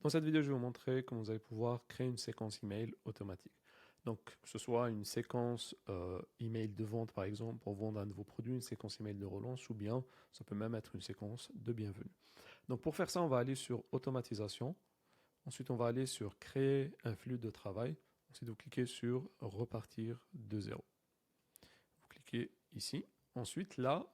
Dans cette vidéo, je vais vous montrer comment vous allez pouvoir créer une séquence email automatique. Donc, que ce soit une séquence email de vente, par exemple, pour vendre un de vos produits, une séquence email de relance, ou bien ça peut même être une séquence de bienvenue. Donc, pour faire ça, on va aller sur automatisation. Ensuite, on va aller sur créer un flux de travail. Ensuite, vous cliquez sur repartir de zéro. Vous cliquez ici. Ensuite, là,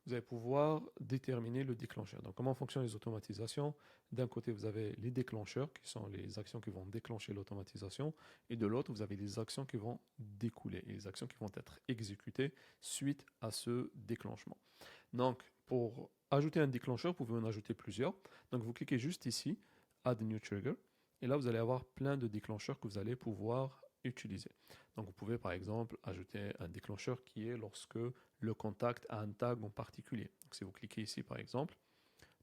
vous allez pouvoir déterminer le déclencheur. Donc, comment fonctionnent les automatisations? D'un côté, vous avez les déclencheurs, qui sont les actions qui vont déclencher l'automatisation, et de l'autre, vous avez les actions qui vont découler, et les actions qui vont être exécutées suite à ce déclenchement. Donc, pour ajouter un déclencheur, vous pouvez en ajouter plusieurs. Donc, vous cliquez juste ici, Add New Trigger, et là, vous allez avoir plein de déclencheurs que vous allez pouvoir utiliser. Donc, vous pouvez par exemple ajouter un déclencheur qui est lorsque le contact a un tag en particulier. Donc, si vous cliquez ici par exemple,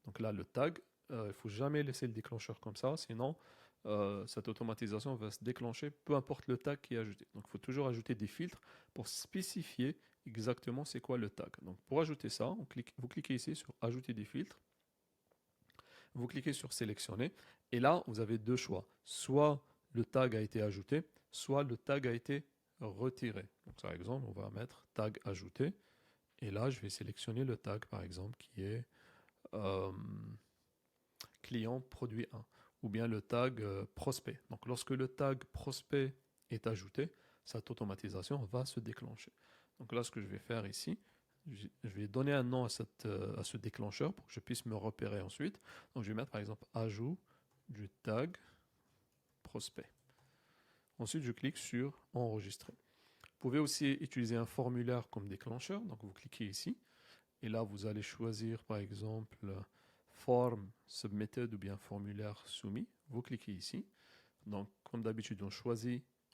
donc là le tag, il ne faut jamais laisser le déclencheur comme ça, sinon cette automatisation va se déclencher peu importe le tag qui est ajouté. Donc, il faut toujours ajouter des filtres pour spécifier exactement c'est quoi le tag. Donc, pour ajouter ça, vous cliquez ici sur ajouter des filtres, vous cliquez sur sélectionner, et là vous avez deux choix. Soit le tag a été ajouté, soit le tag a été retiré. Donc par exemple, on va mettre tag ajouté, et là je vais sélectionner le tag par exemple qui est euh, client produit 1, ou bien le tag prospect. Donc lorsque le tag prospect est ajouté, cette automatisation va se déclencher. Donc là, ce que je vais faire ici, je vais donner un nom à ce déclencheur pour que je puisse me repérer ensuite. Donc je vais mettre par exemple ajout du tag prospect. Ensuite, je clique sur enregistrer. Vous pouvez aussi utiliser un formulaire comme déclencheur. Donc vous cliquez ici et là vous allez choisir par exemple form submitted ou bien formulaire soumis. Vous cliquez ici. Donc comme d'habitude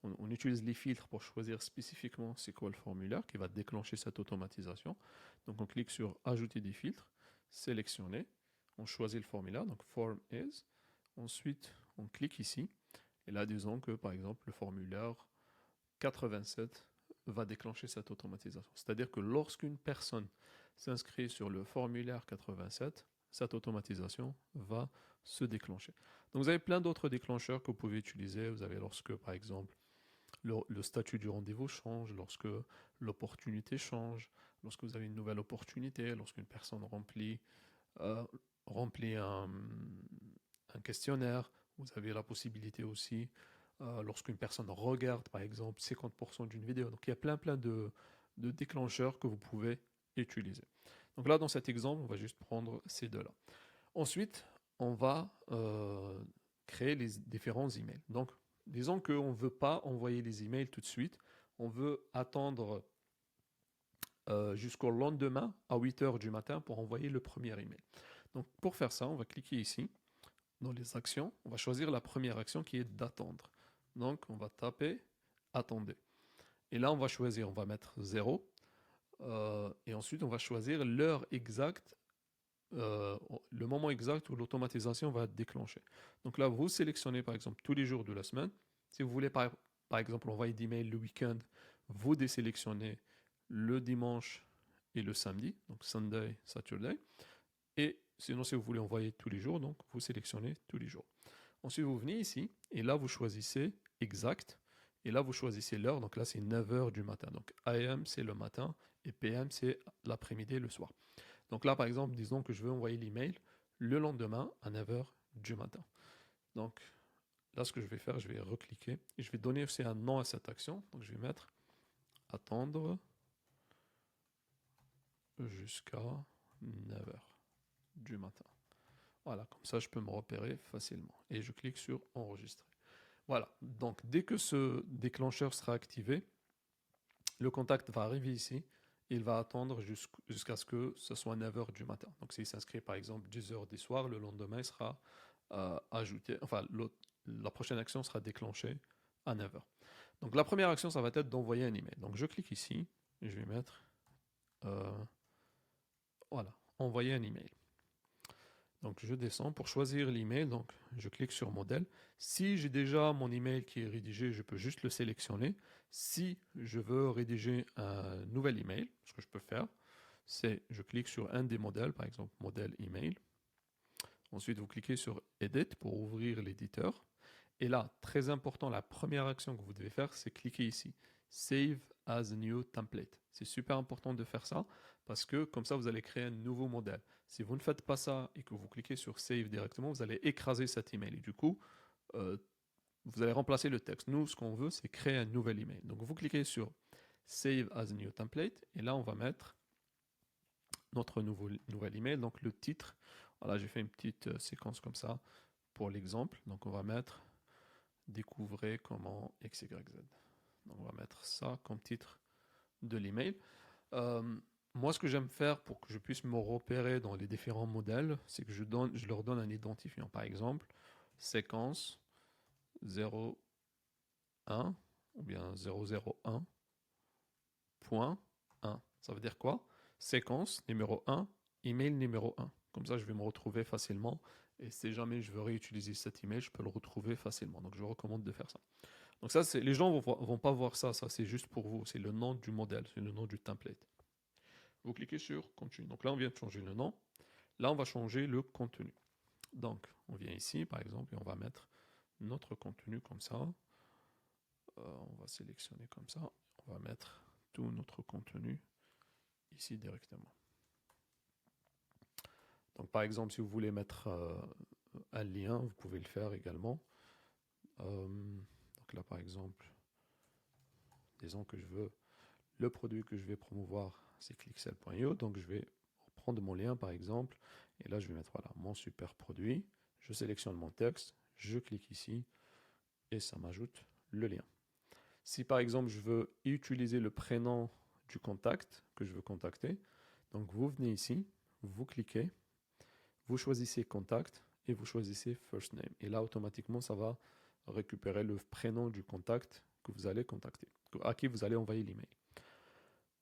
on utilise les filtres pour choisir spécifiquement c'est quoi le formulaire qui va déclencher cette automatisation. Donc on clique sur ajouter des filtres, sélectionner, on choisit le formulaire, donc form is. Ensuite on clique ici et là disons que par exemple le formulaire 87 va déclencher cette automatisation. C'est-à-dire que lorsqu'une personne s'inscrit sur le formulaire 87, cette automatisation va se déclencher. Donc vous avez plein d'autres déclencheurs que vous pouvez utiliser. Vous avez lorsque, par exemple, le statut du rendez-vous change, lorsque l'opportunité change, lorsque vous avez une nouvelle opportunité, lorsqu'une personne euh, remplit un questionnaire. Vous avez la possibilité aussi, lorsqu'une personne regarde, par exemple, 50% d'une vidéo. Donc il y a plein de déclencheurs que vous pouvez utiliser. Donc là, dans cet exemple, on va juste prendre ces deux-là. Ensuite, on va créer les différents emails. Donc, disons qu'on ne veut pas envoyer les emails tout de suite. On veut attendre jusqu'au lendemain à 8 heures du matin pour envoyer le premier email. Donc, pour faire ça, on va cliquer ici dans les actions. On va choisir la première action qui est d'attendre. Donc, on va taper attendez. Et là, on va mettre 0. Et ensuite, on va choisir l'heure exacte, le moment exact où l'automatisation va être déclenchée. Donc là, vous sélectionnez par exemple tous les jours de la semaine. Si vous voulez par exemple envoyer des mails le week-end, vous désélectionnez le dimanche et le samedi, donc Sunday, Saturday. Et sinon, si vous voulez envoyer tous les jours, donc vous sélectionnez tous les jours. Ensuite, vous venez ici et là, vous choisissez exact. Et là, vous choisissez l'heure. Donc là, c'est 9 heures du matin. Donc AM, c'est le matin et PM, c'est l'après-midi et le soir. Donc là, par exemple, disons que je veux envoyer l'email le lendemain à 9 heures du matin. Donc là, ce que je vais faire, je vais recliquer et je vais donner aussi un nom à cette action. Donc je vais mettre attendre jusqu'à 9 heures du matin. Voilà, comme ça, je peux me repérer facilement. Et je clique sur enregistrer. Voilà, donc dès que ce déclencheur sera activé, le contact va arriver ici. Il va attendre jusqu'à ce que ce soit 9 heures du matin. Donc s'il s'inscrit par exemple 10 heures du soir, le lendemain il sera ajouté, enfin la prochaine action sera déclenchée à 9 heures. Donc la première action, ça va être d'envoyer un email. Donc je clique ici et je vais mettre, euh, voilà, envoyer un email. Donc je descends pour choisir l'email, donc je clique sur modèle. Si j'ai déjà mon email qui est rédigé, je peux juste le sélectionner. Si je veux rédiger un nouvel email, ce que je peux faire, c'est je clique sur un des modèles, par exemple modèle email. Ensuite, vous cliquez sur Edit pour ouvrir l'éditeur. Et là, très important, la première action que vous devez faire, c'est cliquer ici. Save as new template. C'est super important de faire ça parce que comme ça, vous allez créer un nouveau modèle. Si vous ne faites pas ça et que vous cliquez sur Save directement, vous allez écraser cet email. Et du coup, vous allez remplacer le texte. Nous, ce qu'on veut, c'est créer un nouvel email. Donc, vous cliquez sur Save as new template. Et là, on va mettre notre nouvel email. Donc, le titre. Voilà, j'ai fait une petite séquence comme ça pour l'exemple. Donc, on va mettre Découvrez comment XYZ. Donc, on va mettre ça comme titre de l'email. Moi, ce que j'aime faire pour que je puisse me repérer dans les différents modèles, c'est que je leur donne un identifiant. Par exemple, séquence 01 ou bien 001.1. Ça veut dire quoi? Séquence numéro 1, email numéro 1. Comme ça, je vais me retrouver facilement. Et si jamais je veux réutiliser cet email, je peux le retrouver facilement. Donc, je vous recommande de faire ça. Donc ça, les gens ne vont pas voir ça. Ça, c'est juste pour vous. C'est le nom du modèle. C'est le nom du template. Vous cliquez sur Continue. Donc là, on vient de changer le nom. Là, on va changer le contenu. Donc, on vient ici, par exemple, et on va mettre notre contenu comme ça. On va sélectionner comme ça. On va mettre tout notre contenu ici directement. Donc, par exemple, si vous voulez mettre un lien, vous pouvez le faire également. Donc là, par exemple, disons que je veux le produit que je vais promouvoir, c'est clixel.io. Donc, je vais prendre mon lien, par exemple, et là, je vais mettre voilà, mon super produit. Je sélectionne mon texte, je clique ici, et ça m'ajoute le lien. Si, par exemple, je veux utiliser le prénom du contact que je veux contacter, donc vous venez ici, vous cliquez, vous choisissez contact et vous choisissez first name. Et là, automatiquement, ça va récupérer le prénom du contact que vous allez contacter, à qui vous allez envoyer l'email.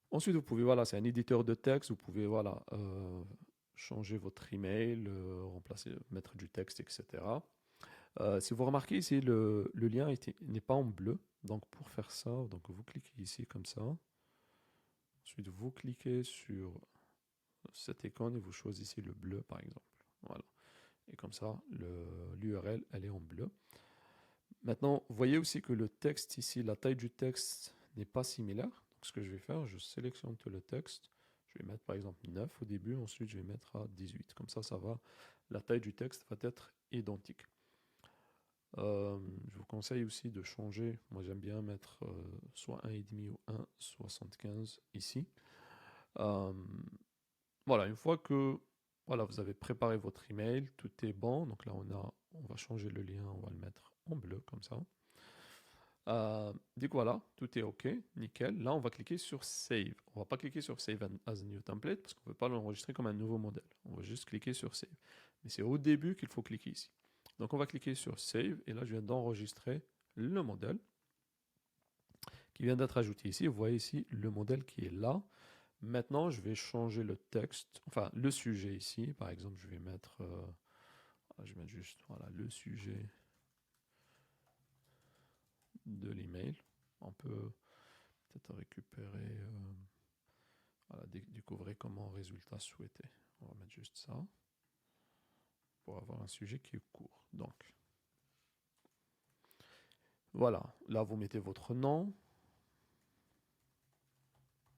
Ensuite, vous pouvez, voilà, c'est un éditeur de texte, vous pouvez, voilà, changer votre email, remplacer, mettre du texte, etc. Si vous remarquez ici, le lien n'est pas en bleu. Donc, pour faire ça, donc vous cliquez ici comme ça. Ensuite, vous cliquez sur cette icône et vous choisissez le bleu, par exemple. Voilà. Et comme ça, l'URL, elle est en bleu. Maintenant, vous voyez aussi que le texte ici, la taille du texte n'est pas similaire. Donc, ce que je vais faire, je sélectionne tout le texte. Je vais mettre par exemple 9 au début, ensuite je vais mettre à 18. Comme ça, la taille du texte va être identique. Je vous conseille aussi de changer. Moi, j'aime bien mettre soit 1,5 ou 1,75 ici. Voilà, une fois que voilà, vous avez préparé votre email, tout est bon. Donc là, on va changer le lien, on va le mettre en bleu comme ça. Du coup, voilà, tout est OK, nickel. Là, on va cliquer sur Save. On va pas cliquer sur Save as a new template parce qu'on ne veut pas l'enregistrer comme un nouveau modèle. On va juste cliquer sur Save. Mais c'est au début qu'il faut cliquer ici. Donc, on va cliquer sur Save et là, je viens d'enregistrer le modèle qui vient d'être ajouté ici. Vous voyez ici le modèle qui est là. Maintenant, je vais changer le texte, enfin le sujet ici. Par exemple, je vais mettre juste voilà, le sujet de l'email. On peut peut-être récupérer, voilà, découvrir comment résultat souhaité. On va mettre juste ça pour avoir un sujet qui est court. Donc, voilà. Là, vous mettez votre nom.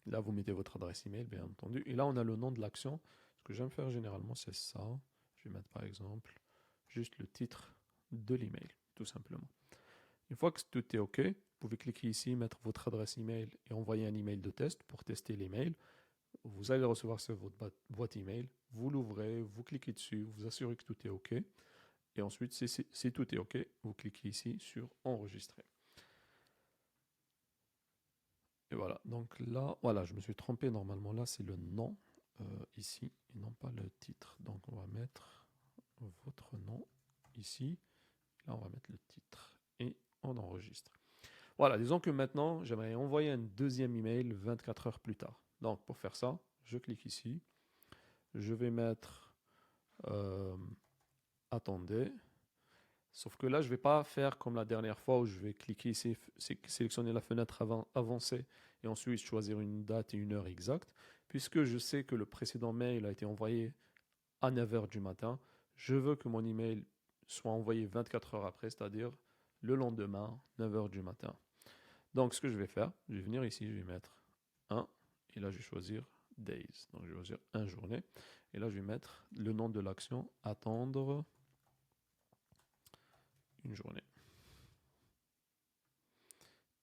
Là, vous mettez votre adresse email, bien entendu. Et là, on a le nom de l'action. Ce que j'aime faire généralement, c'est ça. Je vais mettre par exemple juste le titre de l'email, tout simplement. Une fois que tout est OK, vous pouvez cliquer ici, mettre votre adresse email et envoyer un email de test pour tester l'email. Vous allez recevoir sur votre boîte email. Vous l'ouvrez, vous cliquez dessus, vous assurez que tout est OK. Et ensuite, si tout est OK, vous cliquez ici sur enregistrer. Et voilà, donc là, voilà, je me suis trompé. Normalement, là, c'est le nom ici et non pas le titre. Donc, on va mettre votre nom ici. Là, on va mettre le titre et on enregistre. Voilà, disons que maintenant, j'aimerais envoyer un deuxième email 24 heures plus tard. Donc, pour faire ça, je clique ici. Je vais mettre attendez. Sauf que là, je ne vais pas faire comme la dernière fois où je vais cliquer ici, sélectionner la fenêtre avancée et ensuite choisir une date et une heure exacte. Puisque je sais que le précédent mail a été envoyé à 9 h du matin, je veux que mon email soit envoyé 24 heures après, c'est-à-dire le lendemain, 9 heures du matin. Donc, ce que je vais faire, je vais venir ici, je vais mettre 1, et là, je vais choisir days. Donc, je vais choisir 1 journée. Et là, je vais mettre le nom de l'action, attendre une journée.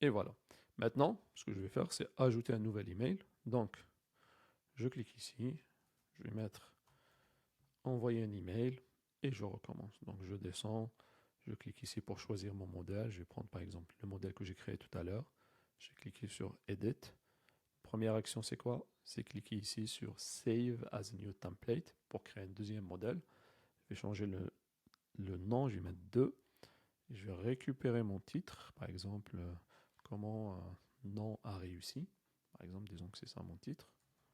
Et voilà. Maintenant, ce que je vais faire, c'est ajouter un nouvel email. Donc, je clique ici, je vais mettre envoyer un email et je recommence. Donc, je descends, je clique ici pour choisir mon modèle. Je vais prendre par exemple le modèle que j'ai créé tout à l'heure. Je vais cliquer sur Edit. Première action, c'est quoi? C'est cliquer ici sur Save as a new template pour créer un deuxième modèle. Je vais changer le nom, je vais mettre 2. Je vais récupérer mon titre, par exemple, comment nom a réussi. Par exemple, disons que c'est ça mon titre,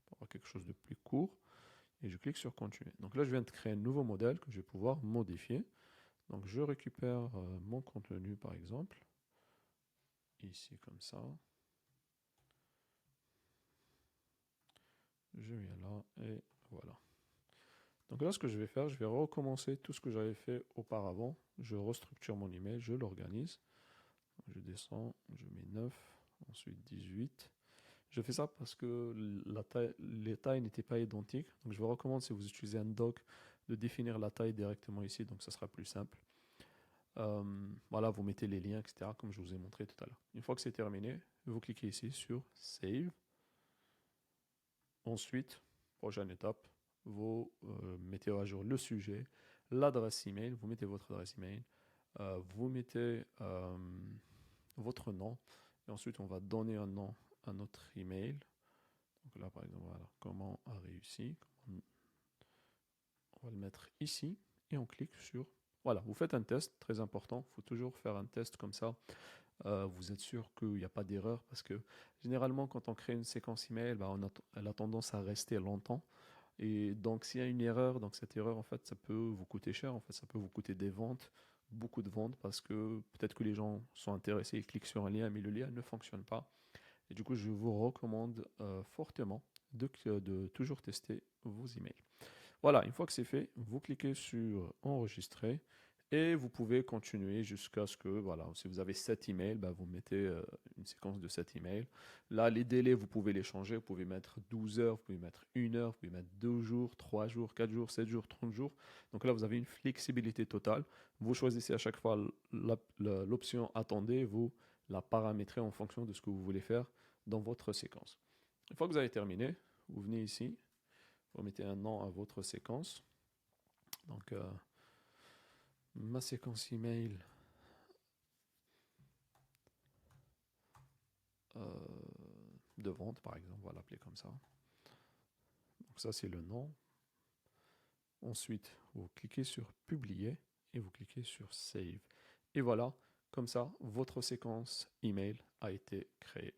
pour avoir quelque chose de plus court. Et je clique sur Continuer. Donc là, je viens de créer un nouveau modèle que je vais pouvoir modifier. Donc je récupère mon contenu, par exemple, ici comme ça. Je viens là et voilà. Donc là, ce que je vais faire, je vais recommencer tout ce que j'avais fait auparavant. Je restructure mon email, je l'organise. Je descends, je mets 9, ensuite 18. Je fais ça parce que les tailles n'étaient pas identiques. Donc je vous recommande, si vous utilisez un doc, de définir la taille directement ici. Donc ça sera plus simple. Voilà, vous mettez les liens, etc. comme je vous ai montré tout à l'heure. Une fois que c'est terminé, vous cliquez ici sur Save. Ensuite, prochaine étape, vous mettez à jour le sujet, l'adresse email, vous mettez votre adresse email, vous mettez votre nom, et ensuite on va donner un nom à notre email. Donc là, par exemple, voilà, comment a réussi. On va le mettre ici et on clique sur. Voilà, vous faites un test, très important. Il faut toujours faire un test comme ça. Vous êtes sûr qu'il n'y a pas d'erreur parce que généralement, quand on crée une séquence email, bah, elle a tendance à rester longtemps. Et donc, s'il y a une erreur, donc cette erreur, en fait, ça peut vous coûter cher. En fait, ça peut vous coûter des ventes, beaucoup de ventes, parce que peut-être que les gens sont intéressés, ils cliquent sur un lien, mais le lien ne fonctionne pas. Et du coup, je vous recommande fortement de toujours tester vos emails. Voilà, une fois que c'est fait, vous cliquez sur enregistrer et vous pouvez continuer jusqu'à ce que, voilà, si vous avez 7 emails, bah, vous mettez une séquence de 7 emails. Là, les délais, vous pouvez les changer. Vous pouvez mettre 12 heures, vous pouvez mettre 1 heure, vous pouvez mettre 2 jours, 3 jours, 4 jours, 7 jours, 30 jours. Donc là, vous avez une flexibilité totale. Vous choisissez à chaque fois l'option attendez, vous la paramétrez en fonction de ce que vous voulez faire dans votre séquence. Une fois que vous avez terminé, vous venez ici, vous mettez un nom à votre séquence. Donc, ma séquence email de vente, par exemple, on va l'appeler comme ça. Donc ça, c'est le nom. Ensuite, vous cliquez sur Publier et vous cliquez sur Save. Et voilà, comme ça, votre séquence email a été créée.